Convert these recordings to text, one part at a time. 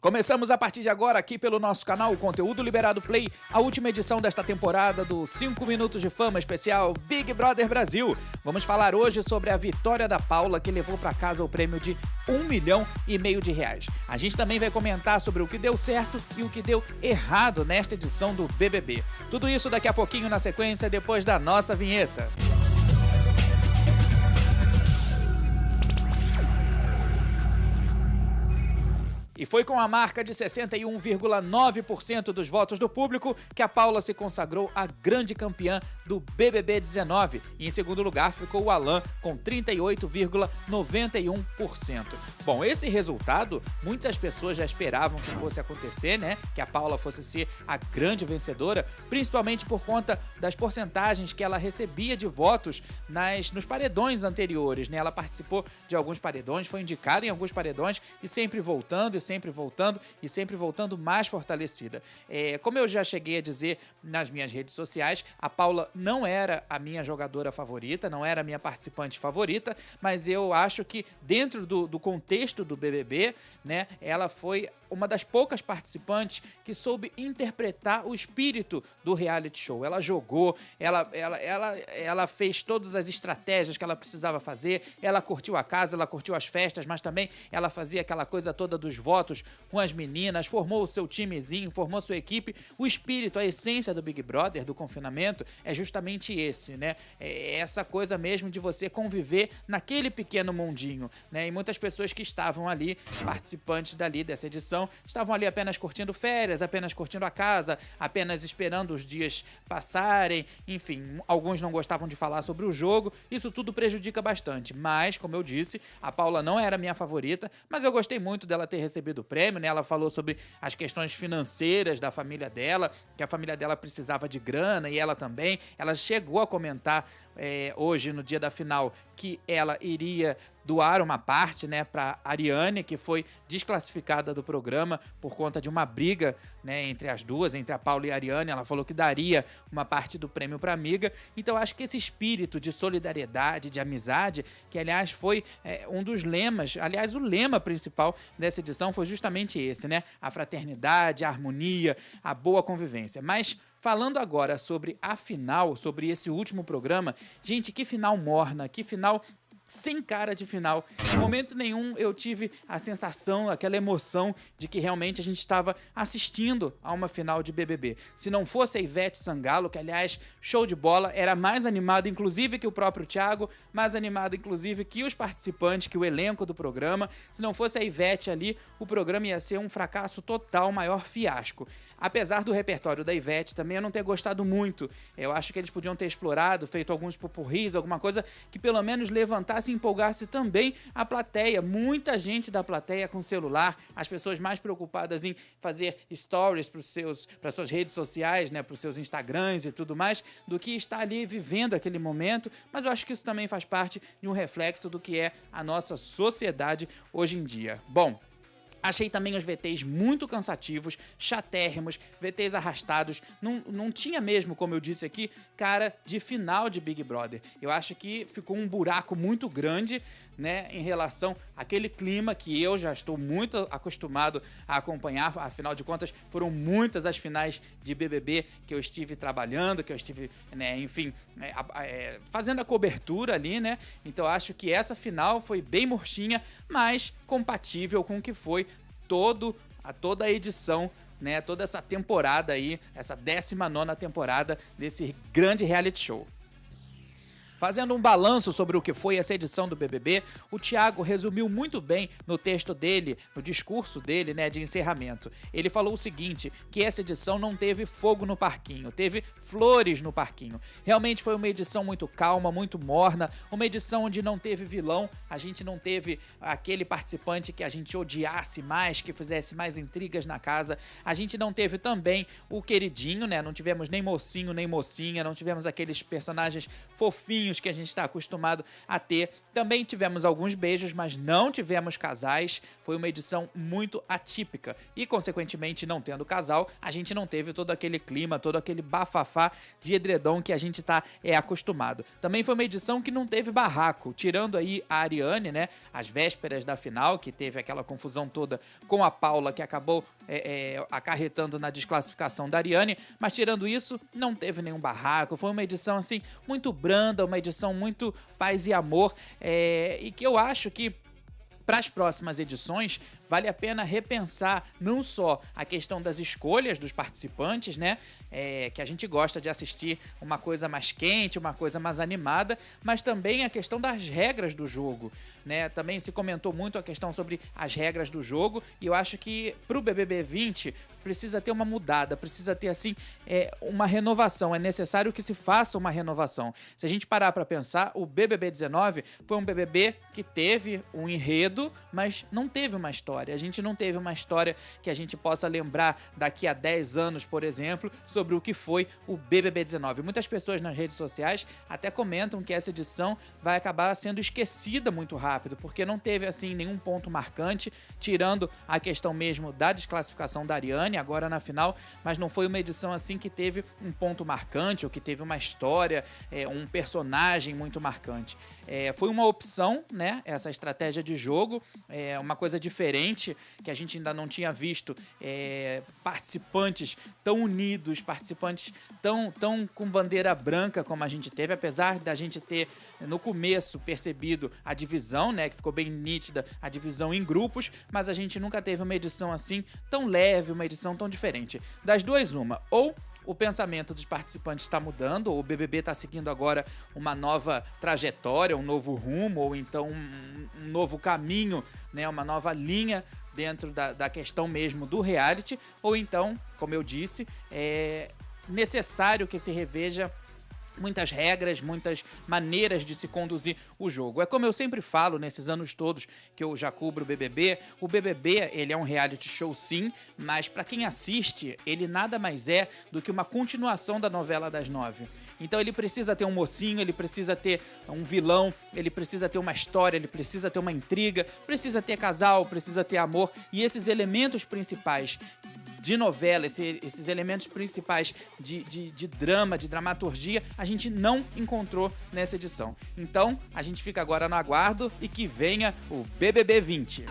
Começamos a partir de agora aqui pelo nosso canal, o Conteúdo Liberado Play, a última edição desta temporada do 5 Minutos de Fama especial Big Brother Brasil. Vamos falar hoje sobre a vitória da Paula, que levou para casa o prêmio de R$1,5 milhão. A gente também vai comentar sobre o que deu certo e o que deu errado nesta edição do BBB. Tudo isso daqui a pouquinho na sequência, depois da nossa vinheta. E foi com a marca de 61,9% dos votos do público que a Paula se consagrou a grande campeã do BBB 19. E em segundo lugar ficou o Alan com 38,91%. Bom, esse resultado muitas pessoas já esperavam que fosse acontecer, né? Que a Paula fosse ser a grande vencedora, principalmente por conta das porcentagens que ela recebia de votos nos paredões anteriores, né? Ela participou de alguns paredões, foi indicada em alguns paredões e sempre voltando mais fortalecida. Como eu já cheguei a dizer nas minhas redes sociais, a Paula não era a minha jogadora favorita, não era a minha participante favorita, mas eu acho que dentro do contexto do BBB, né, ela foi uma das poucas participantes que soube interpretar o espírito do reality show. Ela jogou, ela fez todas as estratégias que ela precisava fazer, ela curtiu a casa, ela curtiu as festas, mas também ela fazia aquela coisa toda dos votos com as meninas, formou o seu timezinho, formou sua equipe. O espírito, a essência do Big Brother, do confinamento, é justamente esse, né? É essa coisa mesmo de você conviver naquele pequeno mundinho, né? E muitas pessoas que estavam ali, participantes dessa edição, estavam ali apenas curtindo férias, apenas curtindo a casa, apenas esperando os dias passarem, enfim, alguns não gostavam de falar sobre o jogo. Isso tudo prejudica bastante, mas, como eu disse, a Paula não era minha favorita, mas eu gostei muito dela ter recebido o prêmio, né? Ela falou sobre as questões financeiras da família dela, que a família dela precisava de grana e ela também. Ela chegou a comentar hoje, no dia da final, que ela iria doar uma parte, né, para Ariane, que foi desclassificada do programa por conta de uma briga, né, entre as duas, entre a Paula e a Ariane. Ela falou que daria uma parte do prêmio para amiga. Então acho que esse espírito de solidariedade, de amizade, que aliás foi um dos lemas, aliás o lema principal dessa edição foi justamente esse, né, a fraternidade, a harmonia, a boa convivência. Mas falando agora sobre a final, sobre esse último programa, gente, que final morna, que final sem cara de final. Em momento nenhum eu tive a sensação, aquela emoção de que realmente a gente estava assistindo a uma final de BBB. Se não fosse a Ivete Sangalo, que aliás, show de bola, era mais animada inclusive que o próprio Thiago, mais animada inclusive que os participantes, que o elenco do programa. Se não fosse a Ivete ali, o programa ia ser um fracasso total, maior fiasco. Apesar do repertório da Ivete também eu não ter gostado muito. Eu acho que eles podiam ter explorado, feito alguns popurris, alguma coisa que pelo menos levantasse e empolgasse também a plateia. Muita gente da plateia com celular, as pessoas mais preocupadas em fazer stories para suas redes sociais, né, para os seus Instagrams e tudo mais, do que estar ali vivendo aquele momento. Mas eu acho que isso também faz parte de um reflexo do que é a nossa sociedade hoje em dia. Bom, achei também os VTs muito cansativos, chatérrimos, VTs arrastados. Não tinha mesmo, como eu disse aqui, cara de final de Big Brother. Eu acho que ficou um buraco muito grande, né, em relação àquele clima que eu já estou muito acostumado a acompanhar. Afinal de contas, foram muitas as finais de BBB que eu estive trabalhando, que eu estive, né, enfim, fazendo a cobertura ali, né? Então acho que essa final foi bem murchinha, mas compatível com o que foi toda a edição, né, toda essa temporada aí, essa 19ª temporada desse grande reality show. Fazendo um balanço sobre o que foi essa edição do BBB, o Thiago resumiu muito bem no texto dele, no discurso dele, né, de encerramento. Ele falou o seguinte, que essa edição não teve fogo no parquinho, teve flores no parquinho. Realmente foi uma edição muito calma, muito morna, uma edição onde não teve vilão, a gente não teve aquele participante que a gente odiasse mais, que fizesse mais intrigas na casa, a gente não teve também o queridinho, né, não tivemos nem mocinho nem mocinha, não tivemos aqueles personagens fofinhos beijinhos que a gente está acostumado a ter. Também tivemos alguns beijos, mas não tivemos casais. Foi uma edição muito atípica e, consequentemente, não tendo casal, a gente não teve todo aquele clima, todo aquele bafafá de edredom que a gente tá acostumado. Também foi uma edição que não teve barraco, tirando aí a Ariane, né, às vésperas da final, que teve aquela confusão toda com a Paula, que acabou acarretando na desclassificação da Ariane, mas tirando isso, não teve nenhum barraco. Foi uma edição, assim, muito branda, uma edição muito paz e amor, e que eu acho que para as próximas edições, vale a pena repensar não só a questão das escolhas dos participantes, né? Que a gente gosta de assistir uma coisa mais quente, uma coisa mais animada, mas também a questão das regras do jogo, né? Também se comentou muito a questão sobre as regras do jogo, e eu acho que pro BBB 20 precisa ter uma mudada, precisa ter, assim, uma renovação. É necessário que se faça uma renovação. Se a gente parar para pensar, o BBB 19 foi um BBB que teve um enredo, mas não teve uma história. A gente não teve uma história que a gente possa lembrar daqui a 10 anos, por exemplo, sobre o que foi o BBB 19. Muitas pessoas nas redes sociais até comentam que essa edição vai acabar sendo esquecida muito rápido, porque não teve, assim, nenhum ponto marcante, tirando a questão mesmo da desclassificação da Ariane, agora na final, mas não foi uma edição, assim, que teve um ponto marcante, ou que teve uma história, um personagem muito marcante. Foi uma opção, né, essa estratégia de jogo, uma coisa diferente, que a gente ainda não tinha visto, participantes tão unidos, participantes tão com bandeira branca como a gente teve, apesar da gente ter, no começo, percebido a divisão, né, que ficou bem nítida, a divisão em grupos, mas a gente nunca teve uma edição assim tão leve, uma edição tão diferente. Das duas, uma, ou o pensamento dos participantes está mudando, ou o BBB está seguindo agora uma nova trajetória, um novo rumo, ou então um novo caminho, né, uma nova linha dentro da questão mesmo do reality, ou então, como eu disse, é necessário que se reveja muitas regras, muitas maneiras de se conduzir o jogo. É como eu sempre falo nesses anos todos que eu já cubro o BBB, ele é um reality show sim, mas para quem assiste, ele nada mais é do que uma continuação da novela das 9. Então ele precisa ter um mocinho, ele precisa ter um vilão, ele precisa ter uma história, ele precisa ter uma intriga, precisa ter casal, precisa ter amor, e esses elementos principais de novela, esses elementos principais de drama, de dramaturgia, a gente não encontrou nessa edição. Então, a gente fica agora no aguardo e que venha o BBB 20.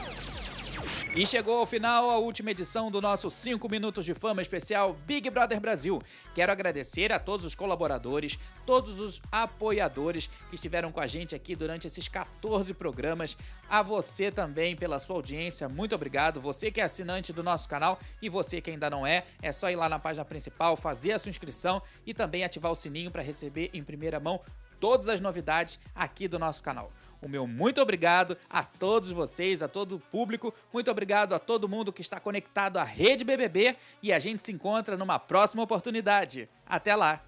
E chegou ao final a última edição do nosso 5 Minutos de Fama especial Big Brother Brasil. Quero agradecer a todos os colaboradores, todos os apoiadores que estiveram com a gente aqui durante esses 14 programas. A você também pela sua audiência, muito obrigado. Você que é assinante do nosso canal e você que ainda não é só ir lá na página principal, fazer a sua inscrição e também ativar o sininho para receber em primeira mão todas as novidades aqui do nosso canal. O meu muito obrigado a todos vocês, a todo o público, muito obrigado a todo mundo que está conectado à Rede BBB e a gente se encontra numa próxima oportunidade. Até lá!